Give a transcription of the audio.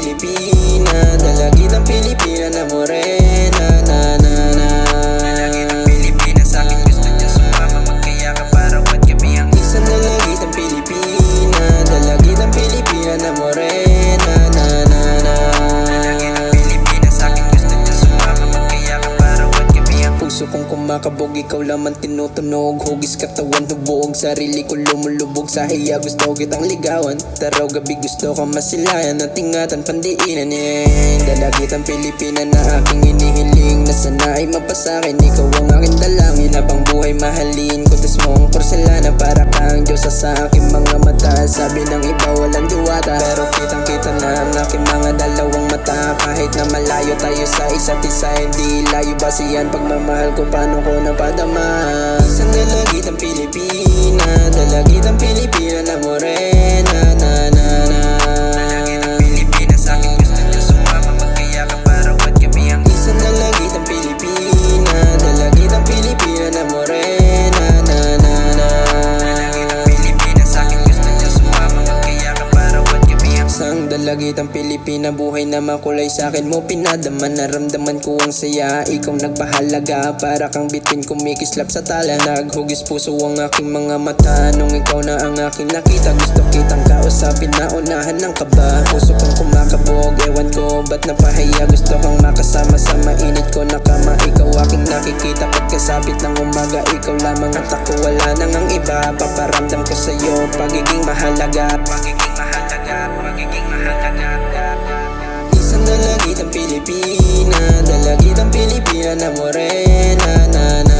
Pilipina, dalagitang Pilipina na morena, na na na. Dalagitang Pilipina, sa akin gusto niya sumama, magkaya ka para what gabi ang isang dalagitang Pilipina, dalagitang Pilipina na morena, na na na. Dalagitang Pilipina, sa akin gusto niya sumama, magkaya ka para what gabi ang puso kong kumakabog, ikaw lamang tinutunog. Hugis katawan, tubuog, sarili ko lumulubog sa hiya, gusto kitang ligawan. Taraw gabi gusto ka masilayan, at ingatan pandiinan dalagitang Pilipina na aking inihiling, na sana ay mapasakin, ikaw ang aking dalangin. Habang buhay mahalin ko, tas mo ang porselana, para kang Diyos sa aking mga mata. Sabi ng iba walang diwata, pero kitang kita na ang aking mga dalawang mata. Kahit na malayo tayo sa isa't isa, hindi layo basihan pagmamahal ko, paano ko napadama. Isang dalagitang Pilipina, dalagitang Pilipina na morena, na na na. Dalagitang Pilipina, sa akin gusto niya sumama, magkaya ka para what gabi ang isang dalagitang Pilipina, dalagitang Pilipina na morena, na na na. Dalagitang Pilipina, sa akin gusto niya sumama, magkaya ka para what gabi ang isang dalagitang Pilipina. Buhay na makulay sa akin mo pinadama, naramdaman ko ang saya, ikaw nagpahalaga. Para kang bituin kumikislap sa tala, naghugis puso ang aking mga mata. Nung ikaw na ang aking nakita, gusto kitang kausapin, naunahan ng kaba. Puso kong kumakabog, ewan ko ba't napahiya, gusto kang makasama sa mainit ko na kama. Ikaw aking nakikita pagkasapit ng umaga, ikaw lamang at ako, wala nang ang iba. Paparamdam ko sa'yo pagiging mahalaga, pagiging mahalaga, pagiging mahalaga. Isang dalagitang Pilipina, dalagitang Pilipina na morena, na na.